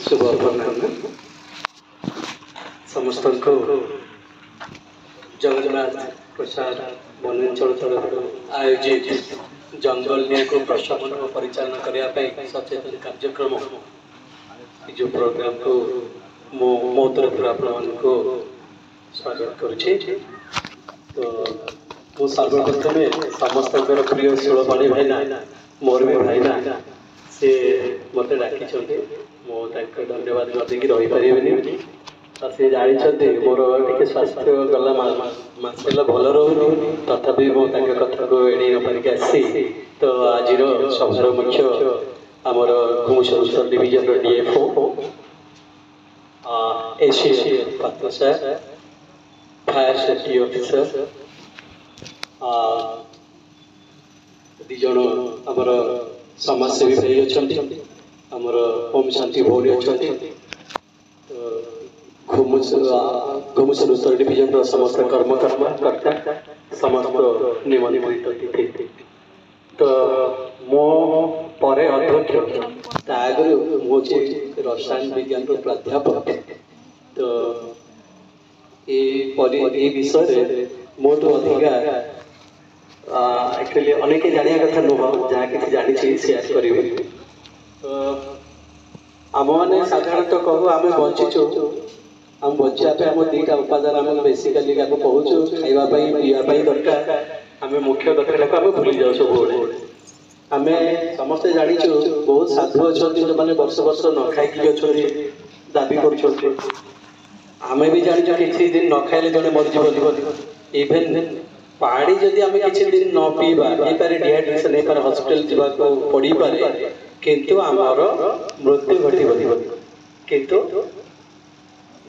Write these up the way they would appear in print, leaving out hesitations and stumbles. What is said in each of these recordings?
शुभ अपराह्न समस्त को जगन्नाथ प्रसाद वनांचल तरफ आयोजित जंगल न्याय को प्रशासन और परिचालन करने सचेतन कार्यक्रम जो प्रोग्राम को मो तरफ को स्वागत करुचे। तो मो सर्वप्रथम समस्त प्रिय सुलपाणी भाईना मोर भी भाईना से मत डाकी मो धन्यवाद नदी रही पारे से जानते मोर टे स्वास्थ्य गला मसला भल रोनी तथापि मो कथा को एड़ी नपारिक आसी। तो आज सभार मुख्य आमर Ghumusar sub division DFO AC पात्र सार फायर सेफ्टी ऑफिसर दिज आमर समाजसेवी भाई अच्छा आमर ओम शांति भौरी अच्छा घुमुसर उत्तर डिविजन समस्त कर्मकर्ता समस्त निमंत्रित अतिथि। तो मो परे अध्यक्ष आगे मुझे रसायन विज्ञान प्राध्यापक। तो ये विषय मोट अधिका एक्चुअली अनेक जाना कथा नुह जहाँ कि जानी सेयार करेंगे। तो आम मैंने साधारणतः कहू आम बंचीचु आम बचापे आम दुईटा उपादान आम बेसिकाली कहूँ खावाई पीवाई दरकार आम मुख्य कथा को आम भूली जाऊ सब आम समस्ते जाचु बहुत साधु अच्छा जो मैंने वर्ष वर्ष न खाई अच्छा दाबी कर आम भी जाचु किसी दिन न खाइले जड़े मरीज इभेन पानी जदि आम किसी दिन न पीवा पारे डिहाइड्रेशन हो पारे हॉस्पिटल जावाक पड़ पारे किंतु आमर मृत्यु घटी किंतु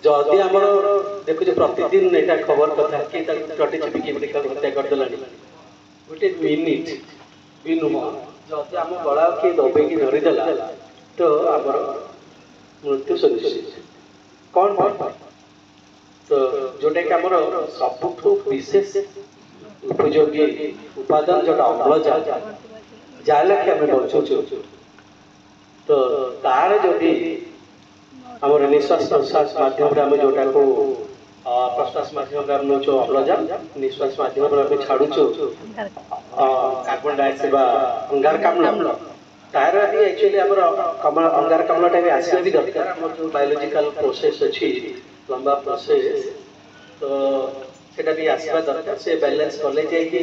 जदि आम देखुचे प्रतिदिन यहाँ खबर कथा कि टटी चिपिकी हत्या करदेला गोटे मिनिट भी नुह जदि आम गला किए दबेकी धरीदेला तो आमर मृत्यु सुनिश्चित कौन तो जोटा कि आमर सबुठू विशेष उपयोगी उपादान जोटा अम्लजान जहाँ लगे आम बचुचु। तो तार जदि आम निश्वास प्रश्वास माध्यम आम जोटा को प्रश्वास माध्यम नौ अम्लजान निश्वास माध्यम छाड़ुचु कार्बन डाइऑक्साइड अंगारकाम्ल तार एक्चुअली आम अंगारकाम्लटा भी आसवा भी दरकार आम जो बायोलॉजिकल प्रोसेस अच्छी लंबा प्रोसेस तो सेटा भी आसवा दरकार से बैलेंस कले जाइए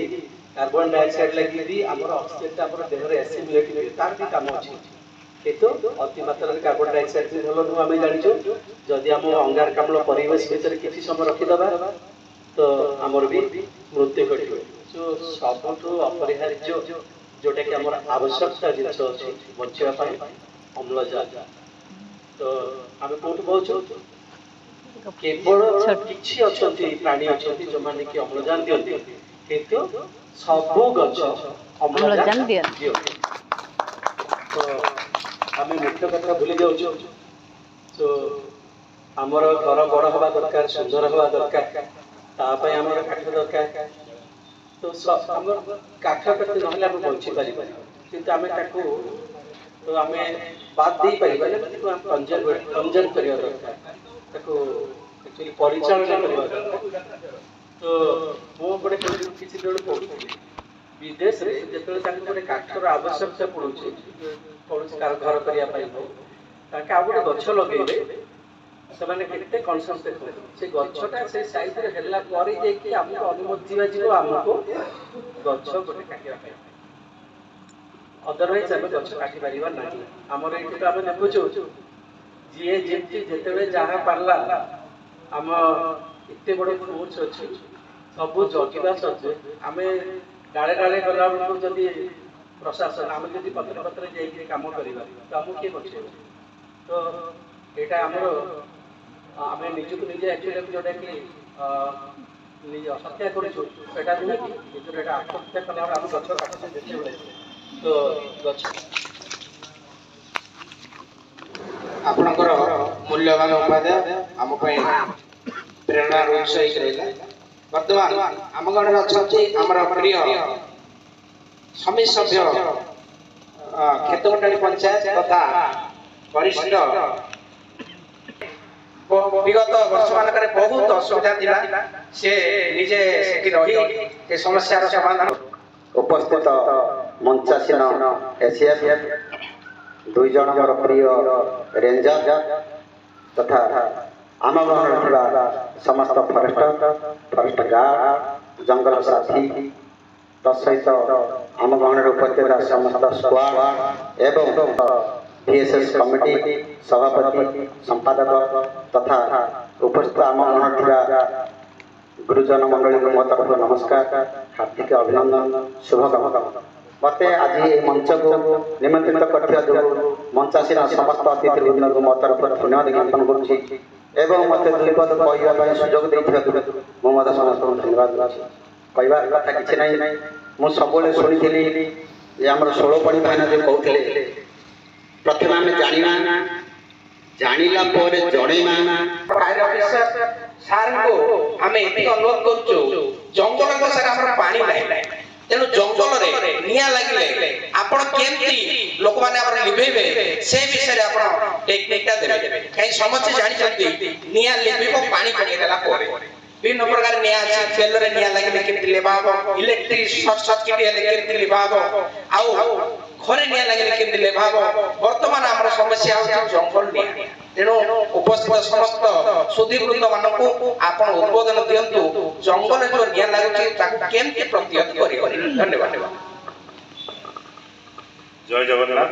कार्बन डाइऑक्साइड लगी भी आम ऑक्सीजन आम देह एसिमुलेट तार भी कम अच्छी किंतु अति मात्रा कार्बन डाइऑक्साइड भी भल नुह आम जाचु जदि आम अंगारकाम्ल परिवेश भितर किसी समय रखीदबा तो आमर भी मृत्यु घट जो सबुठ अपरिहार्य जोटा कि आम आवश्यकता जिनस अच्छी बचापी अम्लजान। तो आम कौट पाचु केवल किसी अच्छा प्राणी अच्छा जो मैंने कि अम्लजान दिखती किंतु सबू गच अम्लजान दिखती। तो आम मुख्य कथा भूली जाऊँ तो आमर घर बड़ हवा दरकार सुंदर हवा दरकार तापाई आमर काठ दरकार। तो आम काठ कति ना बची पार कि आम तो आम बाद दे पार कंजर्व करवा दरकार एक्चुअली परिचालना करवा दरकार। तो मो गोटे किसी पढ़ुली विदेश में जो गोटे काठर आवश्यकता पड़ुची कौन घर करने गोटे गछ लगे से मैंने कनसर्न देखते से गछटा से साइज है आमको अनुमति दिज्व आमको गछ गोटे काटा अदरवाइज आम गछ काटी पार ना आमर ये तो आम देखुचु जी जमी जिते जहाँ पार्ला आम एत बड़ फोर्स अच्छी सब जगवा सत्वे आम डाले डाले गला बेलू जदि प्रशासन आम जब पत्र पत्र जाइए कम करवा तो आमको किए बचे। तो यहाँ आमर आम निजुक निजे एक्चुअली जोटा कि हत्या करा नुहे कि आत्महत्या कला आम गच काटुचे जिते तो गच आपणकर मूल्यवान उपाध्याय आम प्रेरणा उत्स रहा। वर्तमान आम गणे अच्छा आमर प्रिय समिति सभ्य खेतमंडली पंचायत तथा वरिष्ठ विगत वर्ष मानक बहुत असुविधा थिला से निजे सेठी रही ए समस्या समाधान उपस्थित मंचासीन एसीएस दुई जन मोर प्रिय रेंजर तथा आम गहन समस्त फरेस्ट गार्ड जंगल साथी तत्सहित आम गहन उपस्थित समस्त स्क्वाड एवं पीएसएस कमिटी सभापति संपादक तथा उपस्थित आम गहन गुरुजन मंडली मो तरफ नमस्कार हार्दिक अभिनंदन शुभकामना मते आज मंच को निमंत्रित कर मंचासीन समस्त अतिथिवृंद को मो तरफ धन्यवाद ज्ञापन करुँची एवं मत दुई पद कहवाई सुजोग मुझे समस्त धन्यवाद कहबार कथा कि ना मुझे सब शुणी आम 16 पढ़ी भाईना जो कहते प्रथम आम जाना जानिला जड़ेना सार को आम ये अनुरोध करूँ जंगल सार आम पानी ना तेणु जंगल निया लगे आपण केमती लोक मैंने लिभेबे से विषय आप टेक्निकटा देवे कहीं समस्ते जानते निया लिभ पानी पकईदेला विभिन्न प्रकार निया अच्छी तेल निया लगे केमती लिभा इलेक्ट्रिक सर्ट सर्किट केमती लिभा आउ घरे निया लगे केमती लिभा बर्तमान आम समस्या हो जंगल निया तेणु उपस्थित समस्त सुधीवृंद मानक आप उद्बोधन दिंतु जंगल जो निया लगे केमती प्रतिहत कर धन्यवाद जय Jagannath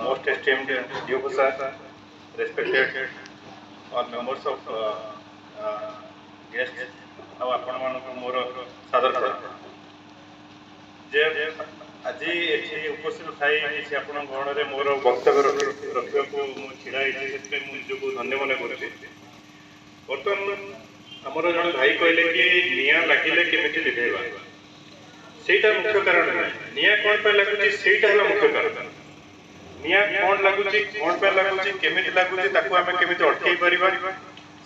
most esteemed Duke sir respected all members of guest आपण मानक मोर सादर प्रणाम जे आज ये उपस्थित थाई किसी आपण गहन मोर वक्तव्य रखा ढड़ा होती मुझे धन्य मन कर बर्तमान आमर जन भाई कहले कि निया लगिले केमिति लिभेबा सेटा मुख्य कारण ना निया कौन पे लगुची सेटा है मुख्य कारण निया कौन लगुची कौन पे लगुची केमिति लगुची ताकू आमे केमिति अटकाई परिबा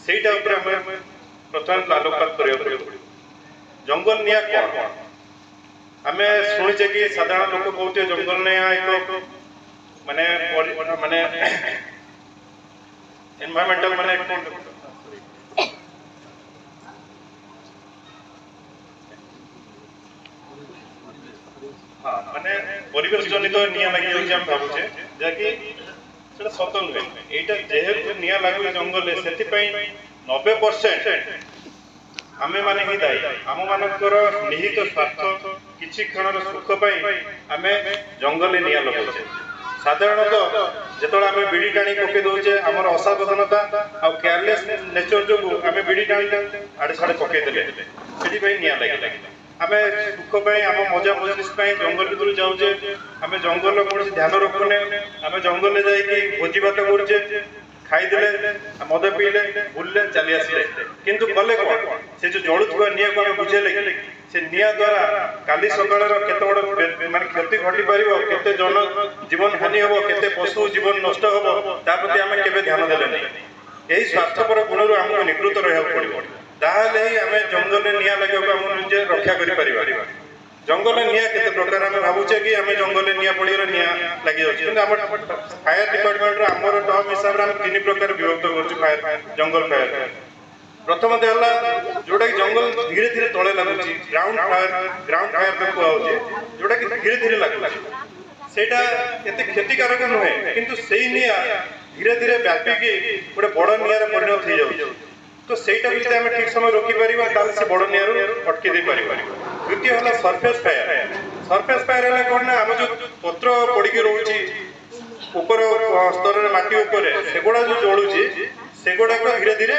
सेटा ऊपर आमे प्रथम आलोकपात करिया पड़िबो जंगल निया कौन आमे सुनिचे कि साधारण लोक कहते जंगल निया एक माने माने एनवायरमेंटल माने हाँ माने परिवेश जनित निया लगी होची हम भाबुचे जाकि सेटा सत नुहे एटा जेहेतु निया लागु जंगल सेति पई 90% आमे माने ही दायी आम मानकर निहित स्वार्थ किछि क्षणर सुख पई आमे जंगल निया लगाउचे साधारणतः जेतोला आमे बिडी टाणी पके दोचे हमर असावधानता आ केयरलेस नेचर जो आमे बिडी टाणी आडे साडे पके देले सेति पई निया लागि आमे सुख पई आम मजा मजलिस पई जंगल भीतर जाउचे आमे जंगल कोन ध्यान रखुने आमे जंगल जाई कि भोजी भात करूचे खाईदे मद पीले बुलले चली आसले किंतु कले कौन से जो जलुवा निया को बुझेले से निया द्वारा काली सकाळ केते बड़ माने क्षति घटी परिबो केते जन जीवन हानि होबो केते पशु जीवन नष्ट होबो ता प्रति आमे केबे ध्यान देले नै एही स्वार्थपर गुणरु हमको निकृत रहया पड़िबो ताहाले ही आमे जंगल निया लागो को हम निजे रक्षा करि परिबा जंगल निया केते प्रकार आमे भाबुचे कि आमे जंगल निया पड़िरो निया लागि जाउछि किंतु हमर फायर डिपार्टमेंट रो हमर टर्म हिसाब रे हम तीन प्रकार विभक्त करछु फायर जंगल फायर प्रथम देला जोटा कि जंगल धीरे धीरे तळे लागुछि ग्राउंड फायर तक आउछि जोटा कि धीरे धीरे लागुछि सेटा एते क्षतिकारक नहे किंतु सेही निया धीरे धीरे व्यापी के गोटे बड़ निया रे परिणत हो जाउछि तो सेटा भी आमे ठीक समय रोकी परिबा ताल से बड़ निया रो अटके दे परिबा द्वितीय हला सरफेस फायर है कौन ना आम जो पत्र पड़ी के रोची ऊपर स्तर माटी ऊपर सेगुड़ा जो जलुची सेगुड़ा को धीरे धीरे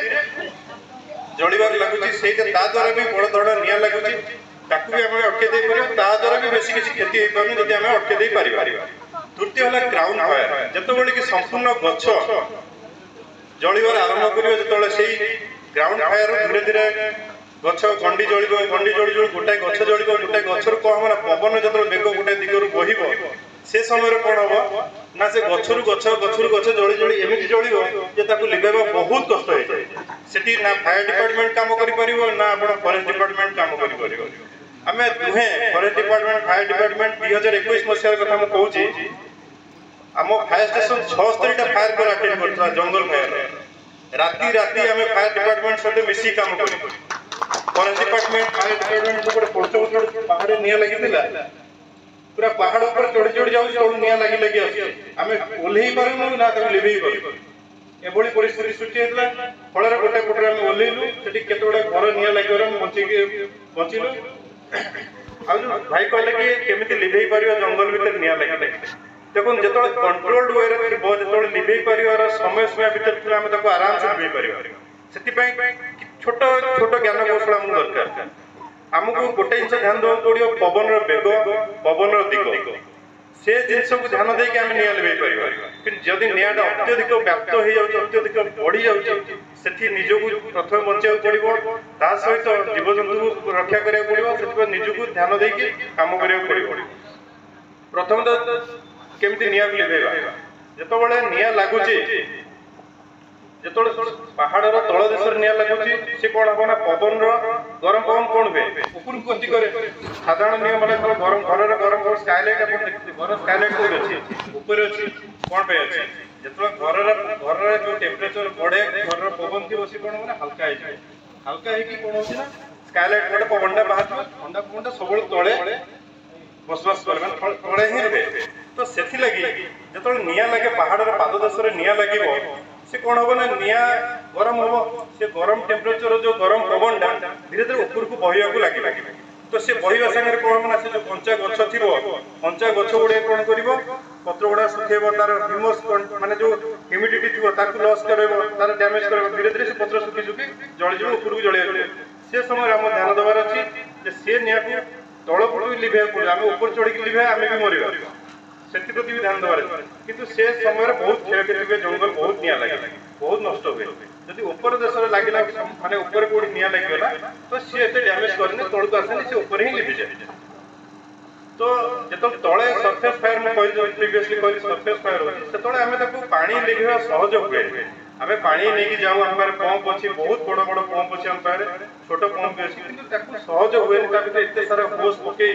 जलिबार लगुची सेटा ता द्वारा भी बड़ धड़ निया लगुची ताकू भी आमे अटके दे परिबा ता द्वारा भी बेसी किछि क्षति होई पारनी जदि आमे अटके दे परिबा तृतीय हला ग्राउंड फायर जतो बळे कि संपूर्ण गछ जलिबार आरंभ करियो जतले सेही ग्राउंड फायर धीरे धीरे गछ गंडी जळी जळी गोटाए गछ जळिबो गोटाए गछर को हमरा पवन जतरो बेग गोटाए दिगरु बहिबो से समय रे कोन होबो ना से गछरु गछ जळी जळी एमिति जळिबो जे ताकु लिबेबा बहुत कष्ट होय जाय सेठी ना फायर डिपार्टमेंट काम करि परिबो ना आपण फॉरेस्ट डिपार्टमेंट काम करि परिबो हमें दुहे फॉरेस्ट डिपार्टमेंट फायर डिपार्टमेंट 2021 मसिया कथा हम कहूची आम फायर स्टेशन 76 टा फायर पर अटेंड करथला जंगल फायर राति राति आम फायर डिपार्टमेंट सहित मिसी काम कर फॉरेस्ट डिपार्टमेंट फायर डिपार्टमेंट सब पड़ोस पहाड़ निया लगी पूरा पहाड़ ऊपर चढ़ी चढ़ी जाऊँ सब निया लगी लगी आम ओह्लई पारूँ ना लिभे पारूँ एभली परिस्थिति सृष्टि होता फल गोटे गोटे आम ओह्लैलु से केते घर निया लगे बचिलु आ भाई कहले कि केमिति लिभे पार जंगल भीतर निया लगे देखो जो कंट्रोल्ड वे जो लिभे पार समय समय भीतर आम आराम से लिभे पार से छोट छोट ज्ञान कौशल आमको दरकार आमको गोटे जिन ध्यान देवा पड़ो पवन बेग पवन दिग से जिनस को ध्यान देके आम निया लिभे पार जदि निआटा अत्यधिक व्याप्त हो जाए अत्यधिक बढ़ी जाऊँगी निजक प्रथम बचा पड़ो ता सहित जीवजंतु को रक्षा करा पड़ो से निजक ध्यान देकी कम करा पड़ो प्रथम तो केमती निया लिभेगा जिते निया लगुच जो पहाड़ तल देश निया लगुच सी कौन हम ना पवन गरम पवन कौन हुए ऊपर को करे साधारण नियम मैंने गरम घर गरम घर स्काईलाइट आप देखते घर स्काईलाइट कौन अच्छी ऊपर अच्छी कौन पे अच्छी जो घर जो टेम्परेचर बढ़े घर पवन थी सी कौन मैंने हल्का हल्का कौन हो स्काईलाइट गोटे पवनटा बाहर ठंडा पवनटा सब तले बसवास कर तले ही रहे तो से जो निया लगे पहाड़ पाद देश निया लगे से कौन हम ना निया गरम हम से गरम टेम्परेचर जो गरम पवनटा धीरे धीरे ऊपर को बहवाक लगे तो से बहवा सागर कौन हम ना से जो कंचा गछ थी कंचा गछ गुड़े कौन कर पत्र गुड़ा सुखेब तार ह्यूमस माने जो ह्यूमिडिटी थी लॉस कर तार डैमेज कर धीरे धीरे से पत्र सुखी सुखी जलीज ऊपर को जलिए से समय आम ध्यान देवार अच्छी से निया तल पटू लिभे आम ऊपर चढ़ी लिभे आम भी मरवा से प्रति भी ध्यान देवार किंतु से समय बहुत क्षयक्षति हुए जंगल बहुत निया लगे बहुत नष्ट हुए जदि ऊपर देश लगे माने ऊपर कोड़ी निया लगे तो सी एत डैमेज करने तौक आसेनि से ऊपर ही लिभि जाए तो जो तले सरफेस फायर मुझे प्रिवियसली कहली सरफेस फायर होती से आम पानी लिभेवा सहज हुए आम पानी नहीं जाऊँ आम पंप अच्छी बहुत बड़ बड़ पंप अच्छे आम पाखे छोट पंप भी अच्छी कि सहज हुए एत सारा होस पकई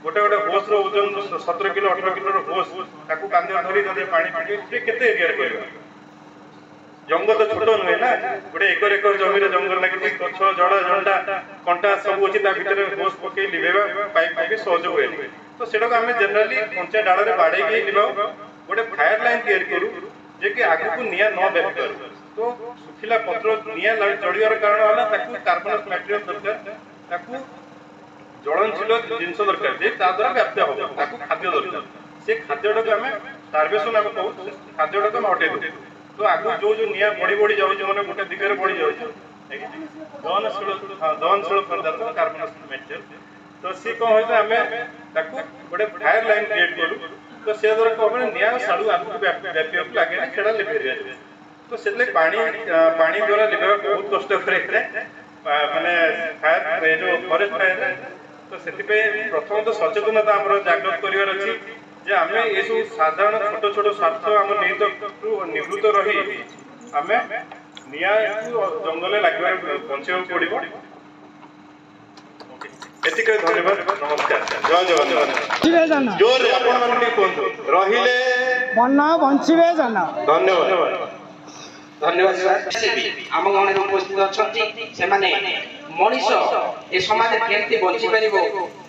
गोटे गोटे होस ओजन 17 किलो 18 किलो होस कांदे धरी पानी पकई केते एरिया कर जंगल तो छोट नुहे ना गोटे एकर एकर जमीन जंगल लगे गछ जड़ा जंडा कंटा सब अच्छी भर होस पकई लिभेवा पाइप पकई सहज हुए तो से आम जेनेराली कंचा डाल में बाड़े लिभाऊ गोटे फायर लाइन तैयारी करूँ जे कि आगु को निया न व्यापी पार तो सुखिला पत्र निया जड़ियार कारण है कार्बनस मटेरियल दरकार ज्वलनशील जिनस दरकार जे द्वारा व्याप्त हम खाद्य दरकार से खाद्यटा को आम स्टार्वेशन आम कहूँ खाद्यटा को हटे दे तो आगु जो जो निया बढ़ी बढ़ी जाऊँ मैंने गोटे दिगरे बढ़ी जाऊँ दहनशील पदार्थ कार्बनस मटेरियल तो सी कौन हो आम गोटे फायर लाइन क्रिएट करूँ तो से द्वारा कौन निया साड़ू आगू व्यापी लगे ना लिभे दिया तो से पानी द्वारा लिभेवा बहुत कष्ट माने फायर जो फॉरेस्ट फायर तो से प्रथम तो सचेतनता आम जागृत करार अच्छी जे आम ये सब साधारण छोट छोट स्वार्थ आम निवृत्त रही आम निया जंगल लगे बचा पड़ो एतिक धन्यवाद नमस्कार जय जगन्नाथ जोर आपण माने कहंतु रहिले बन्ना बंचिबे जना धन्यवाद धन्यवाद सर आम गाँव उपस्थित अच्छा से मनीष ए समाज केमती बंची पारिबो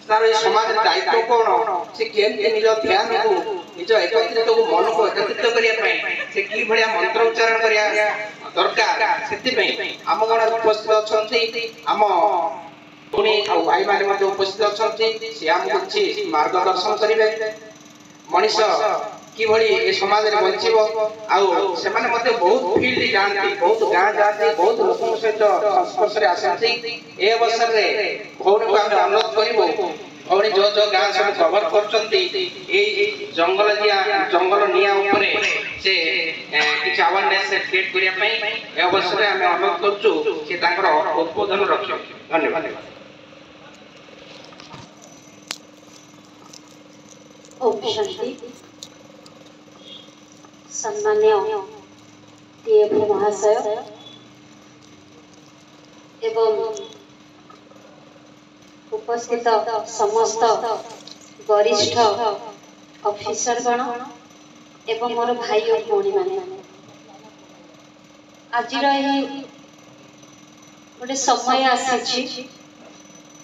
तार ए समाज दायित्व कौन से केमती निज ध्यान को निज एकत्रित मन को एकत्रित करिया से की भलिया मंत्र उच्चारण करिया दरकार से आम गाँव उपस्थित अच्छा आम भाई मैंने उपस्थित अच्छा सी आमको किसी मार्गदर्शन करेंगे मनीष कि समाज में बचब आसे बहुत फील्ड जाती बहुत गाँ जाती बहुत लोक सहित संस्पर्श आसती ए अवसर में भौणी को आम अनुरोध करूँ भौणी जो जो गाँ सब कवर कर जंगल निया से किसी अवेयरनेस क्रिएट करने अवसर में आम अनुरोध करूँ उद्बोधन रख धन्यवाद ओम शांति सम्मान्य डीएफओ महाशय एवं उपस्थित समस्त वरिष्ठ ऑफिसर गण एवं मोर भाई और भौणी माने आज गोटे समय आसी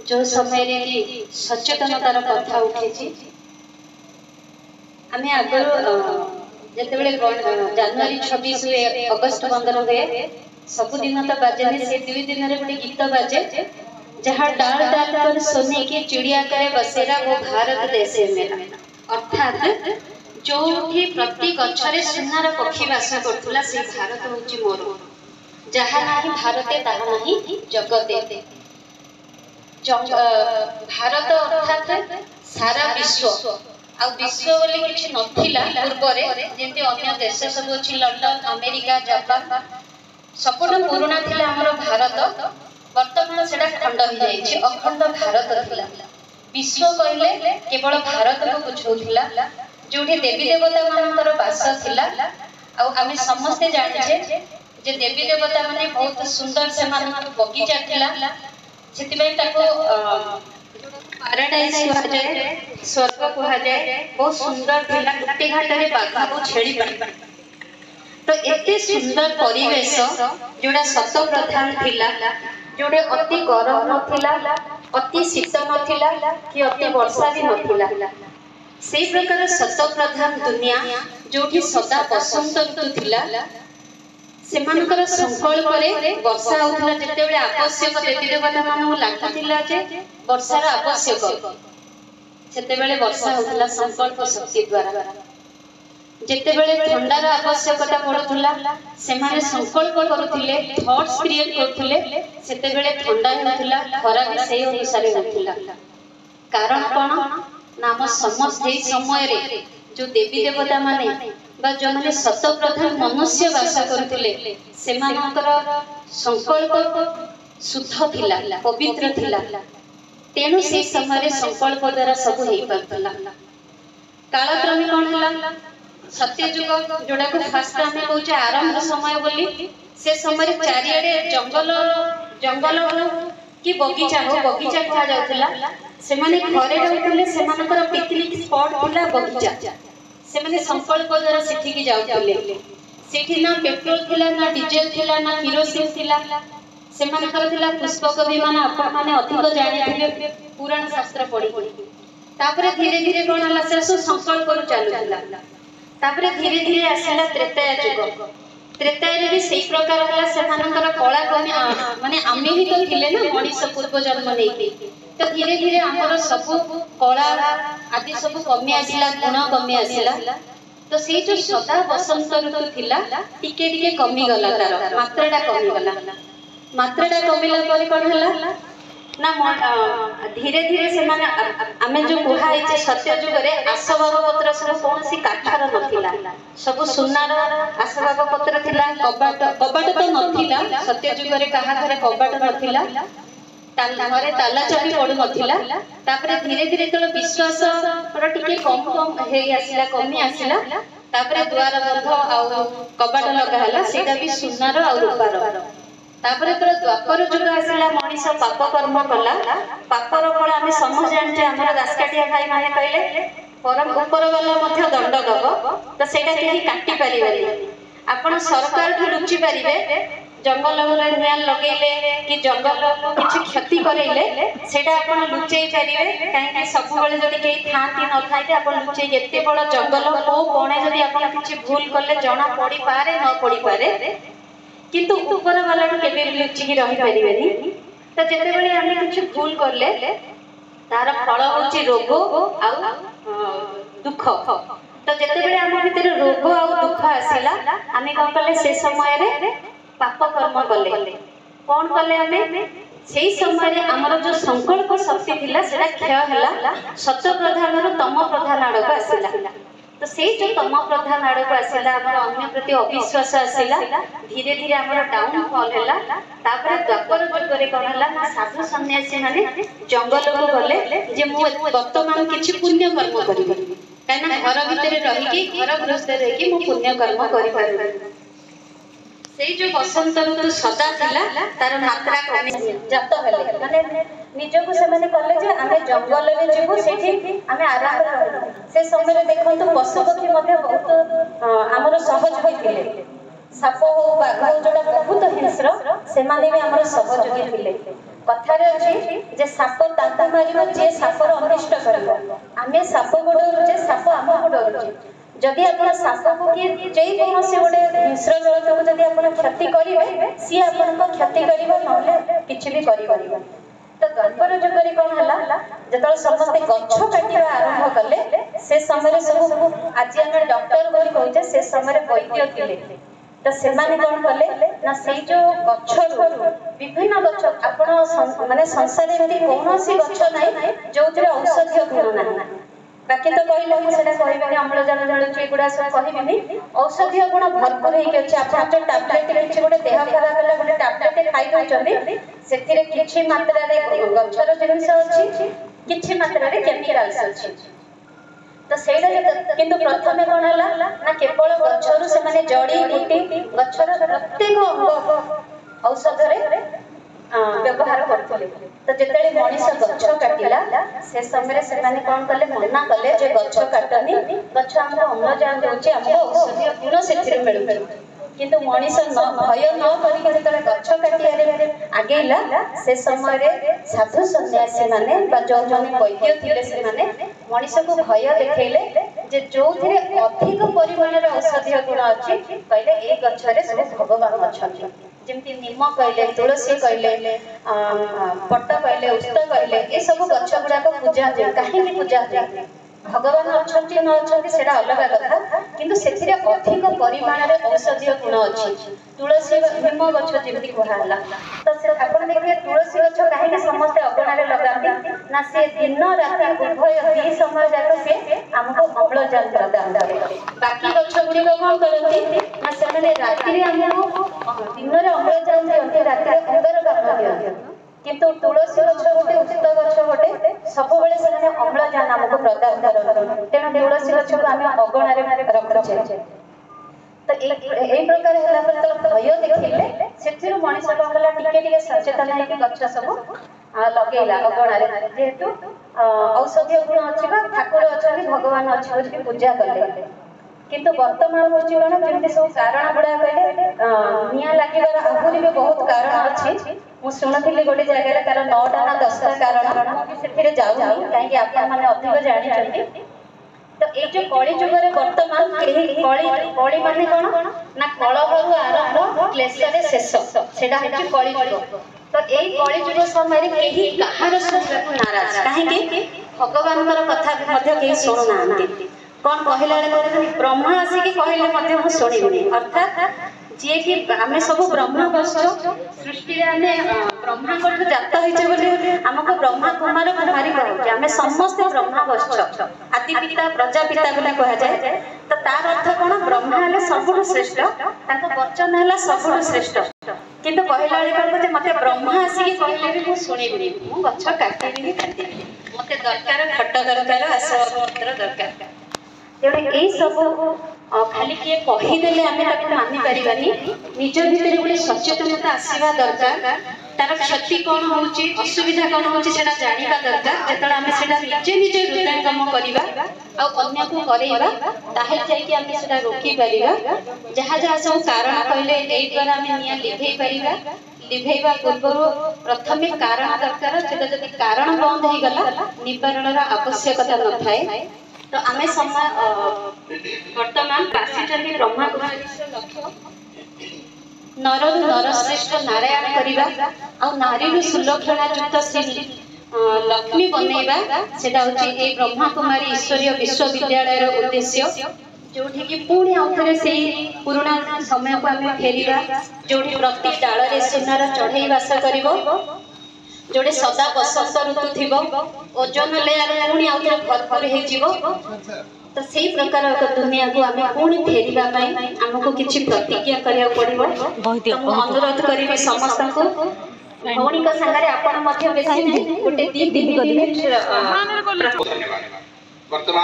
जो समय रे सचेतनतार कथा उठी आम आगर जिते जनवरी 26 हुए अगस्ट 15 हुए सबुदिन तो बाजे से 2 दिन रे गोटे गीत बाजे जहाँ डाल डाल पर सोने की चिड़िया करे बसेरा वो भारत देश मेरा अर्थात जो प्रति गछरे सुनार पक्षी बास करथुला से भारत होची मोर जहाँ नाही भारते ताहा नाही जगते भारत अर्थात सारा विश्व आ विश्व बोली किछि नथिला पूर्वरे जेंति अन्य देश सब अछि लंडन अमेरिका जापान सबुठ पुराना थिला हमर भारत वर्तमान सेटा खंड हो जाइछि अखंड भारत थिला विश्व कहले केवल भारत को बुझौथिला जोठी देवी देवता मानकर वास थिला आ आमे समस्त जानिछे जे देवी देवता माने बहुत सुंदर से मान बगीचा थिला सेति पय ताको पैराडाइज कहा जाए स्वर्ग कहा जाए बहुत सुंदर थिला गोटे घाटरे बाघा को छेड़ी पड़ तो एते सुंदर परिवेश जोड़ा सत प्रधान थिला जोड़े अति गरम नथिला अति शीत नथिला कि अति वर्षा भी नथिला से प्रकार सत प्रधान दुनिया जोठी सदा बसंत ऋतु थिला सेमानकर संकल्प रे वर्षा होतला जते बेले आवश्यक देवी देवता मानू लागुतिला जे वर्षार आवश्यक सेते बेले वर्षा होतला संकल्प शक्ति द्वारा जेते बेले ठंडार आवश्यकता पड़ुतला सेमाने संकल्प करूथिले थॉट्स क्रिएट करथुले सेते बेले ठंडा होतला खरा भी सही अनुसार होतला कारण कोन नाम समस्त हे समय रे जो देवी देवता माने बा जो माने सत प्रधान मनुष्य वास करथिले सेमानकर संकल्प शुद्ध थिला पवित्र थिला तेनु से समय संकल्प द्वारा सब हेई परतला कालक्रमे कोन हला सत्य युग जोड़ा को फास्ट आमे कहूचे आरंभ समय बोली से समय चारियाडे जंगल कि बगीचा कहा जाउतला से माने घरे रहउतले सेमानकर पिकनिक स्पॉट होला बगीचा से माने संकल्प द्वारा सेठी की जाउतले सेठी ना पेट्रोल थिला ना डीजल थिला ना किरोसिन थिला सेमानकर थिला पुष्पक विमान आपण माने अधिक जानिथिले पुराण शास्त्र पढी तापरे धीरे धीरे कोन हला से संकल्प करू चालुला तापरे धीरे धीरे आसला त्रेताया युग त्रेताया भी सही प्रकार हला सेमानकर कला कमी माने आमे ही तो थिले ना मनीष पूर्व जन्म नेकी तो धीरे धीरे हमर सब कला आदि सब कमी आसिला गुण कमी आसिला तो से जो सदा बसंत ऋतु थिला टिके टिके कमी गला तार मात्राटा कमी गला मात्राटा कमिला पर कोन हला ना धीरे धीरे से माने आमे जो कुहाई जे सत्य युग रे आसबाब पत्र सब कोनसी काठर नथिला सब सुनार आसबाब पत्र थिला कबाट तो नथिला सत्य युग रे कहा घरे कबाट नथिला घरे ताला चाबी पड़ू नथिला तापरे धीरे धीरे तो विश्वास टिके कम कम हे आसिला कमी आसिला तापरे द्वार बंध आ कबाट लगा हला सेटा भी सुनार आ रूपार तापरे तो द्वापर युग आसिला मनीष पाप कर्म कला पापर फल आम समझ जाने आम दासकाटिया भाई माने कहले परम ऊपर वाला मध्य दंड दब तो सेटा केही काटी परिबानी आपण सरकार ठु लुचि परिबे जंगल निया लगेले कि जंगल किछि क्षति करेले सेटा आपण लुचेई परिबे काहे सब बेले जदी केही थांती न थाइते आपण लुचेई एते बड़ जंगल को कोणे जदी आपण किछि भूल करले जना पड़ी पारे न पड़ी पारे किंतु ऊपर वाला केबे लुचि की रही परिबेनी तो जेते बेले आमे किछि भूल करले तार फल होछि रोग आ दुख तो जेते बेले हम भीतर रोग आ दुख आसिला आमे कोन कले से समय रे पाप कर्म कले कौन कले हमें से समय रे हमर जो संकल्प शक्ति थिला सेटा क्षय हला सत प्रधान रो तम प्रधान आड़ को आसिला तो से जो तम प्रधान आड़ को आसिला हमर अन्य प्रति अविश्वास आसिला धीरे धीरे हमर डाउन फॉल हला तापर द्वापर युग रे कोन हला ना साधु सन्यासी माने जंगल को गले जे मु वर्तमान किछि पुण्य कर्म करिबि काना घर भीतर रही कि घर गृहस्थ रही कि मु पुण्य कर्म करि पारबि से जो बसंत ऋतु सदा थिला तार मात्रा कमी जात हेले माने निजको से माने कहले जे आमे जंगल रे जेबो सेठी आमे आराम रहू से समय रे देखंतु पशु पक्षी मध्ये बहुत हमर सहज होइथिले साप हो बाघ हो जोटा बहुत हिंस्र से माने भी हमर सहयोगी थिले कथारे अछि जे साप तांता मारिबो जे सापर अनिष्ट करबो आमे साप गोडरू जे साप आम गोडरू जदि आपण साप को कि जेई कोनोसी गोटे हिंस्र जगत को जदि आपण क्षति करिवे सी आपण को क्षति करिवो नले किछि भी करिवो तो द्वापर जुगरे कौन हला जतल समस्त गच्छ काटिबा आरंभ कले से समय सब आज हम डॉक्टर बोली कहजे से समय वैद्य थिले तो से माने कौन कले ना से जो गच्छ विभिन्न गच्छ आपण माने संसार में कोनोसी गच्छ नाही जोथरे औषधीय गुण नाही बाकी तो कहले हम सेटा कहबेनी अम्लजान जळुची गुडा सब कहबेनी औषधीय गुण भरपूर हेके अछि आपण जो टैबलेट किछि गोटे देह खराब होला गोटे टैबलेट खाइ दउचंदी सेथिरे किछि मात्रा रे गच्छर जिनिस अछि किछि मात्रा रे केमिकल्स अछि तो सेटा किंतु प्रथमे कोन हला ना केवल गच्छरु से माने जड़ी बूटी गच्छर प्रत्येक अंग औषध रे व्यवहार करथले तो जेतेले मनीष गच्छ काटिला से समय से माने कोन कले मना कले जे गच्छ काटनी गच्छ हमको अम्लजान देउची हमको औषधीय गुण सेथिरे मिलु किंतु मनीष न भय न करी जेतेले गच्छ काटियारे आगेला से समय रे साधु सन्यासी माने बा जो जने वैद्य थिले से माने मनीष को भय देखैले जे जोथिरे अधिक परिमाण रे औषधीय गुण अछि कहले ए गच्छ रे सब भगवान अछंती जेमती निम कहले तुलसी कहले पट्ट कहले उस्त कहले ए सब गच्छ गुडा को पूजा जे काहे की पूजा जे भगवान अछंती न अछंती सेटा अलग कथा किंतु सेथिरे अधिक परिमाण रे औषधीय गुण अछि तुलसी निम गच्छ जेमती कहला तो से आपण देखिए तुलसी गच्छ काहे की समस्त अगणा रे लगाती ना से दिन रात उभय दी समय जाक से हमको अम्लजान प्रदान करे बाकी गच्छ गुडी को कोन करंती ना से माने रात्रि रे हमको दिन रे अम्लजान दियंती रात्रि रे अंगारकाम्ल दियंती किंतु तुलसी गच्छ गोटे उचित गच्छ गोटे सब बेले से अम्लजान हमको प्रदान करन तेना तुलसी गच्छ को हम अगणा रे रखछे तो एई प्रकार हला पर तो भय देखिले सेथिरु मनीष कहला टिके टिके सचेतन है कि गच्छ सब लगेला अगणा रे जेहेतु औषधीय गुण अछि बा ठाकुर अछनी भगवान अछि बोली पूजा करले किंतु वर्तमान होची कोन जेमते सब कारण गुडा कहले निया लागिबार आहुरी भी बहुत कारण अछि मु सुनथिली गोटे जगह रे तार 9टा ना 10टा कारण सेथिरे जाउ काहे कि आपण माने अधिक जानि छथि तो ए जो कली जुग रे वर्तमान कली माने कोन ना कलहरु आरंभ क्लेश रे शेष सेडा होची कली जुग तो एई कली जुग समय रे केही कहार सुनबा को नाराज काहे कि भगवान कर कथा मध्ये केही सुनु नांती कौन कहला ब्रह्मा आसी कि कहले मध्ये हम सुनिबनी अर्थात जे कि हमें सब ब्रह्मा वंश सृष्टि रे हमें ब्रह्मा को जात होइछे बोले हमको ब्रह्मा कुमार कुमारी कहू हमें समस्त ब्रह्मा वंश आदि पिता प्रजापिता बोले कहा जाए तो तार अर्थ कोन ब्रह्मा हले सबुठु श्रेष्ठ ताको वचन हला सबुठु श्रेष्ठ किंतु कहला जे मते ब्रह्मा आसी कि कहले भी मु सुनिबनी मु गच्छ काटिबिनी मते दरकार खट दरकार आसपत्र दरकार तेरे ए सब खाली किए कहीदेले आमे ताको मानि परिबानी निज भितर गोटे सचेतनता आसीबा दरकार तार क्षति कोन होउची असुविधा कोन होउची सेटा जानिबा दरकार जेतला आमे सेटा निजे निजे हृदयंगम करिबा आ अन्य को करेबा ताहे जाय कि आमे सेटा रोकी परिबा जहा जहा सब कारण कहले एई द्वारा आमे निया लिभेई परिबा लिभेइबा पूर्व प्रथमे कारण दरकार सेटा जदि कारण बंद हे गला निवारणर आवश्यकता न थाए तो आमे समय वर्तमान काशी चंदी ब्रह्मा कुमारी लक्ष्य नरु नर श्रेष्ठ नारायण करिबा आ नारी रु सुलक्षणा युक्त श्री लक्ष्मी बनेइबा सेटा होची ए ब्रह्मा कुमारी ईश्वरीय विश्वविद्यालय रो उद्देश्य जोठी कि पुणी आउथरे से पुराना समय को आमे फेरिबा जोठी प्रति डाल रे सुनार चढ़ई वास करिवो जोड़े सदा बसंत ऋतु थिबो ओजोन लेयर पुणी आउथरे भरपूर हे जिवो तो सेही प्रकार एक दुनिया को आमे पुणी फेरिबा पई हमको किछि प्रतिज्ञा करिया पड़िबो तो मु अनुरोध करिबि समस्त को भौणी का संगारे आपण मध्य बेसी नै गोटे 3 दिन धन्यवाद।